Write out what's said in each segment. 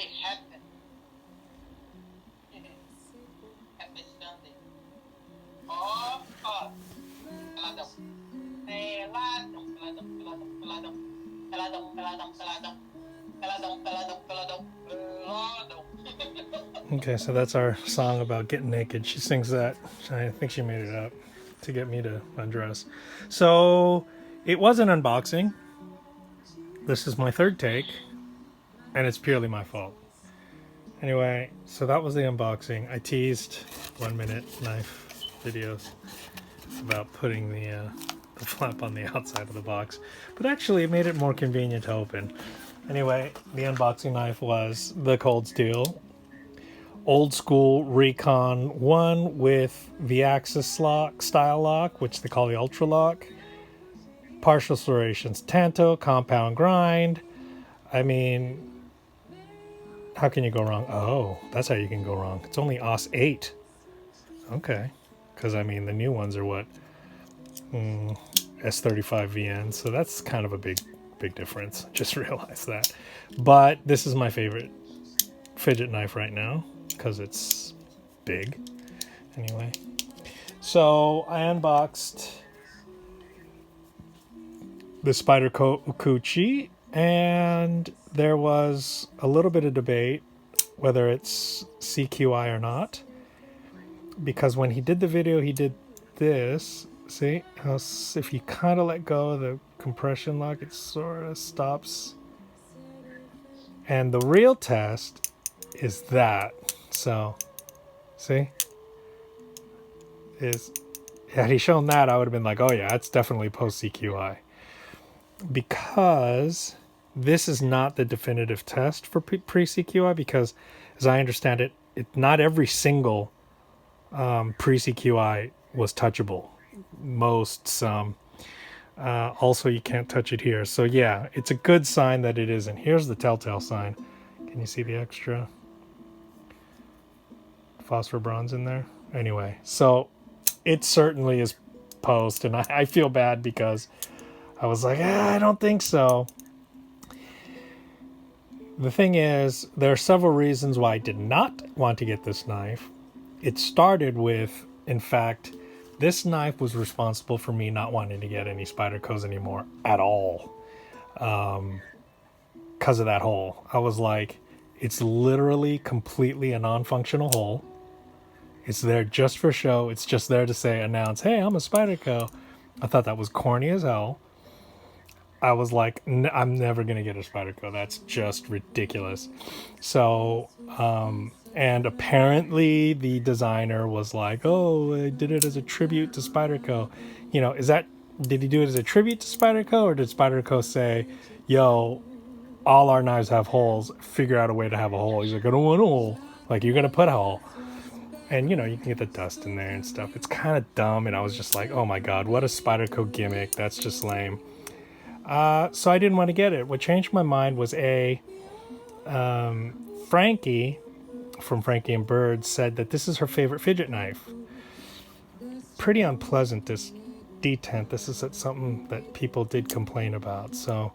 happen. Happen Sunday. Oh, peladão. Peladão, peladão, peladão, peladão. Peladão, peladão, peladão. Peladão, peladão, peladão. Peladão. Okay, so that's our song about getting naked. She sings that. I think she made it up to get me to undress. So it was an unboxing. This is my third take, and it's purely my fault. Anyway, so that was the unboxing. I teased 1 minute knife videos about putting the flap on the outside of the box, but actually it made it more convenient to open. Anyway, the unboxing knife was the Cold Steel old school Recon 1 with the Axis lock, style lock, which they call the Ultra Lock. Partial serrations, Tanto, compound grind. I mean, how can you go wrong? Oh, that's how you can go wrong. It's only OS 8. Okay. Because, I mean, the new ones are what? S35VN. So that's kind of a big difference. Just realized that. But this is my favorite fidget knife right now because it's big. Anyway. So I unboxed the Spyderco Ikuchi, and there was a little bit of debate whether it's CQI or not, because when he did the video he did this. See how if you kind of let go of the compression lock, it sort of stops, and the real test is that. So see, had he shown that, I would have been like, oh yeah, it's definitely post CQI. Because this is not the definitive test for pre-CQI, because as I understand it, not every single pre-CQI was touchable. Most, some. Also, you can't touch it here. So yeah, it's a good sign that it isn't. Here's the telltale sign. Can you see the extra phosphor bronze in there? Anyway, so it certainly is post, and I feel bad because I was like, I don't think so. The thing is, there are several reasons why I did not want to get this knife. It started with, in fact, this knife was responsible for me not wanting to get any Spydercos anymore at all. Because of that hole. I was like, it's literally completely a non-functional hole. It's there just for show. It's just there to announce, hey, I'm a Spyderco. I thought that was corny as hell. I was like, I'm never going to get a Spyderco. That's just ridiculous. So, and apparently the designer was like, oh, I did it as a tribute to Spyderco. You know, did he do it as a tribute to Spyderco, or did Spyderco say, yo, all our knives have holes, figure out a way to have a hole? He's like, I don't want a hole. Like, you're going to put a hole. And, you know, you can get the dust in there and stuff. It's kind of dumb. And I was just like, oh my God, what a Spyderco gimmick. That's just lame. So I didn't want to get it. What changed my mind was Frankie from Frankie and Bird said that this is her favorite fidget knife. Pretty unpleasant, this detent. This is something that people did complain about. So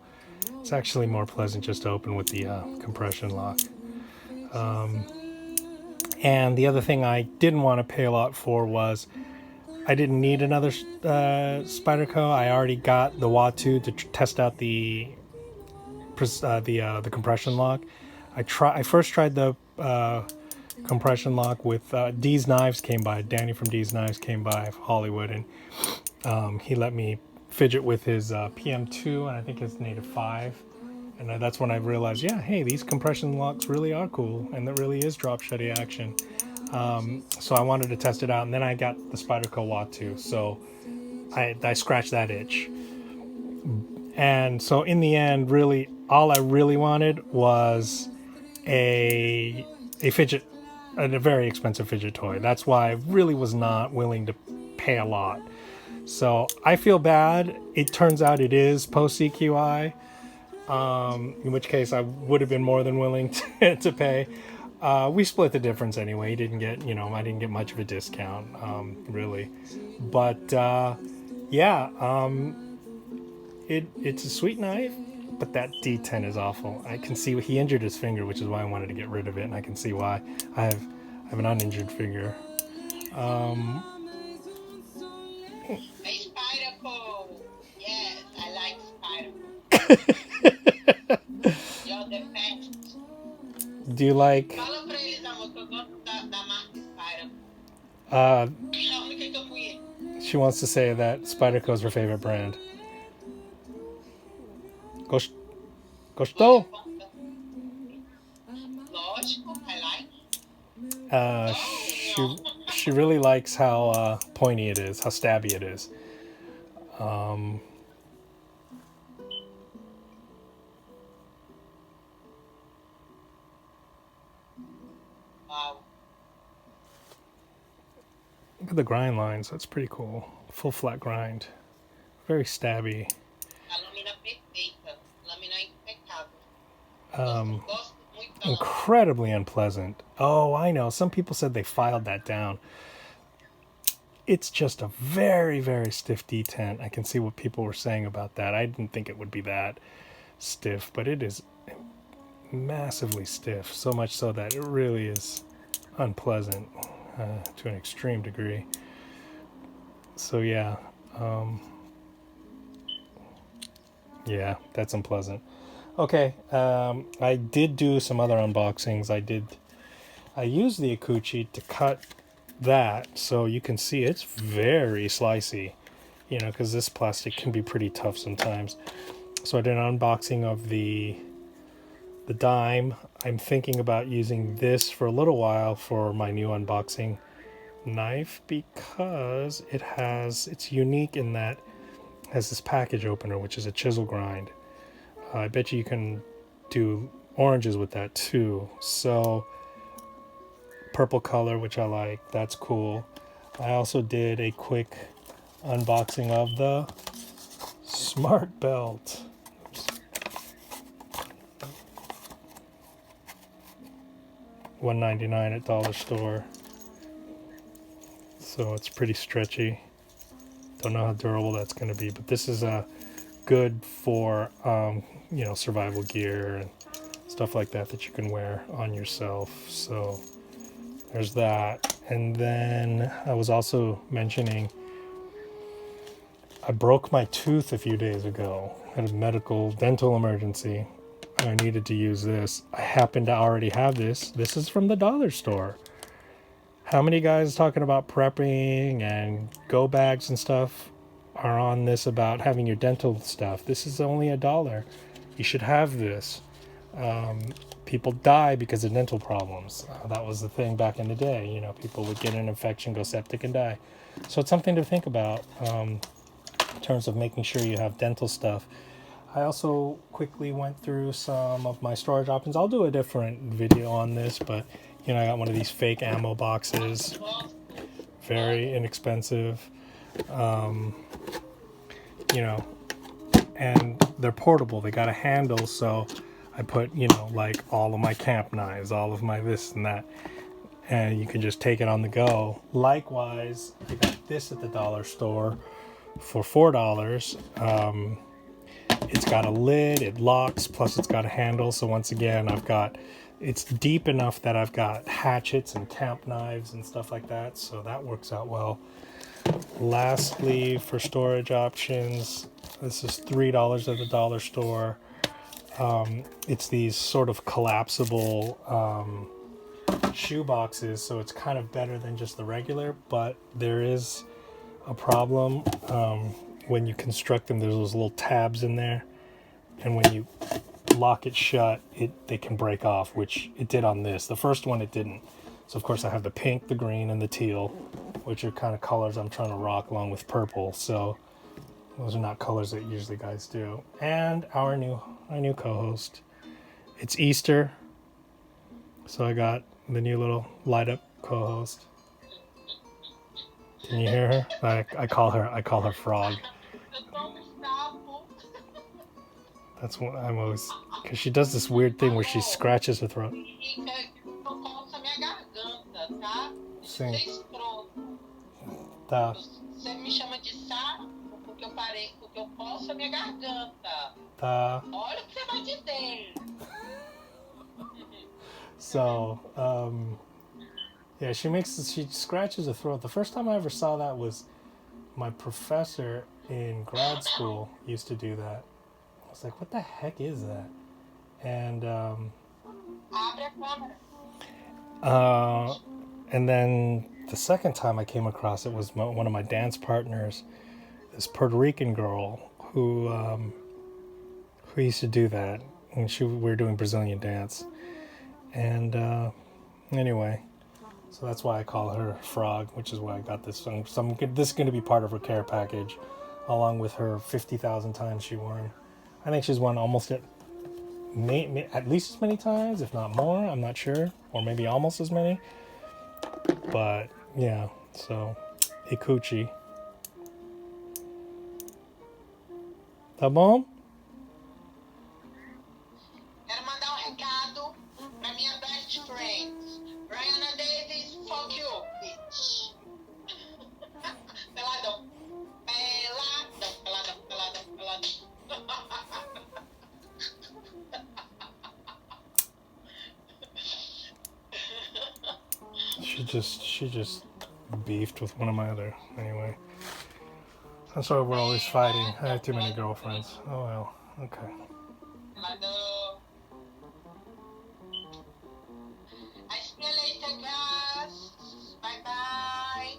it's actually more pleasant just to open with the compression lock. And the other thing I didn't want to pay a lot for was I didn't need another Spyderco. I already got the Watu to test out the compression lock. I first tried the compression lock with D's Knives came by. Danny from D's Knives came by Hollywood, and he let me fidget with his PM2 and I think his Native 5. And that's when I realized, yeah, hey, these compression locks really are cool, and that really is drop shutty action. So I wanted to test it out, and then I got the Spyderco Watu, so I scratched that itch. And so in the end, really, all I really wanted was a fidget, a very expensive fidget toy. That's why I really was not willing to pay a lot. So I feel bad. It turns out it is post CQI. In which case I would have been more than willing to pay. We split the difference anyway. I didn't get much of a discount, really. But, yeah, it's a sweet knife. but that D10 is awful. I can see he injured his finger, which is why I wanted to get rid of it, and I can see why. I have an uninjured finger. Hey, Spyderco. Yes, I like Spyderco. You're the best. Do you like? Fala pra eles, amor, que eu gosto da marca Spyderco. Uh, A única que eu fui. she wants to say that Spyderco is her favorite brand. Gostou? Lógico, I like. She really likes how pointy it is, how stabby it is. Wow. Look at the grind lines. That's pretty cool. Full flat grind. Very stabby. A lâmina perfeita. Lâmina impecável. Gosto muito da lâmina. Incredibly unpleasant. Oh, I know. Some people said they filed that down. It's just a very, very stiff D10. I can see what people were saying about that. I didn't think it would be that stiff, but it is massively stiff. So much so that it really is unpleasant to an extreme degree. So yeah. Yeah, that's unpleasant. Okay, I did do some other unboxings. I used the Ikuchi to cut that, so you can see it's very slicey, you know, because this plastic can be pretty tough sometimes. So I did an unboxing of the dime. I'm thinking about using this for a little while for my new unboxing knife because it's unique in that it has this package opener, which is a chisel grind. I bet you can do oranges with that too. So purple color, which I like, that's cool. I also did a quick unboxing of the smart belt. $1.99 at dollar store. So it's pretty stretchy. Don't know how durable that's going to be, but this is good for you know, survival gear and stuff like that you can wear on yourself. So there's that. And then I was also mentioning I broke my tooth a few days ago. I had a dental emergency. I needed to use this. I happen to already have this. This is from the dollar store. How many guys talking about prepping and go bags and stuff are on this about having your dental stuff? This is only $1. You should have this. People die because of dental problems. That was the thing back in the day. You know, people would get an infection, go septic, and die. So it's something to think about in terms of making sure you have dental stuff. I also quickly went through some of my storage options. I'll do a different video on this, but you know, I got one of these fake ammo boxes, very inexpensive, you know, and they're portable. They got a handle, so I put, you know, like all of my camp knives, all of my this and that, and you can just take it on the go. Likewise, I got this at the dollar store for $4. It's got a lid, it locks, plus it's got a handle. So once again, it's deep enough that I've got hatchets and camp knives and stuff like that. So that works out well. Lastly, for storage options, this is $3 at the dollar store. It's these sort of collapsible shoe boxes. So it's kind of better than just the regular, but there is a problem. When you construct them, there's those little tabs in there, and when you lock it shut, they can break off, which it did on this. The first one it didn't. So of course I have the pink, the green, and the teal, which are kind of colors I'm trying to rock, along with purple. So those are not colors that usually guys do. And our new co-host. It's Easter, so I got the new little light up co-host. Can you hear her? I call her Frog. That's what I'm always, because she does this weird thing where she scratches her throat. Sim. Tá. Você me chama de sapo porque eu que eu posso a minha garganta. Tá. Olha o que você vai dizer. So, yeah, she scratches her throat. The first time I ever saw that was my professor in grad school used to do that. I was like, what the heck is that? And Abre a câmera. and then the second time I came across it was one of my dance partners, this Puerto Rican girl who used to do that, and we were doing Brazilian dance. And anyway, so that's why I call her Frog, which is why I got this song. So this is going to be part of her care package, along with her 50,000 times she won. I think she's won almost at least as many times, if not more. I'm not sure, or maybe almost as many. But yeah, so Ikuchi. Tá bom? Quero mandar recado pra minha best friend. Mariana Davis, fuck you, bitch. Peladão. Peladão. She just beefed with one of my other, anyway. That's why we're always fighting. I have too many girlfriends. Oh well, okay. Peladão. I see you later, guys. Bye bye.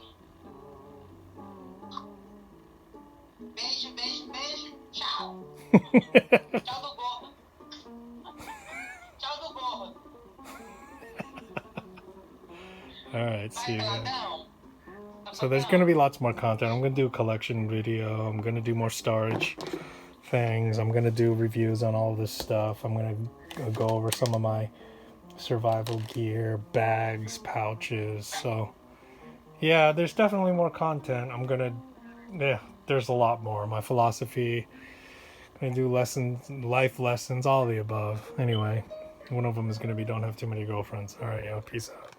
Beijo. Tchau. Tchau do gordo. Tchau do gordo. Alright, see you guys. Peladão. So there's going to be lots more content. I'm going to do a collection video. I'm going to do more storage things. I'm going to do reviews on all this stuff. I'm going to go over some of my survival gear, bags, pouches. So yeah, there's definitely more content. There's a lot more. My philosophy, going to do lessons, life lessons, all the above. Anyway, one of them is going to be don't have too many girlfriends. All right, peace out.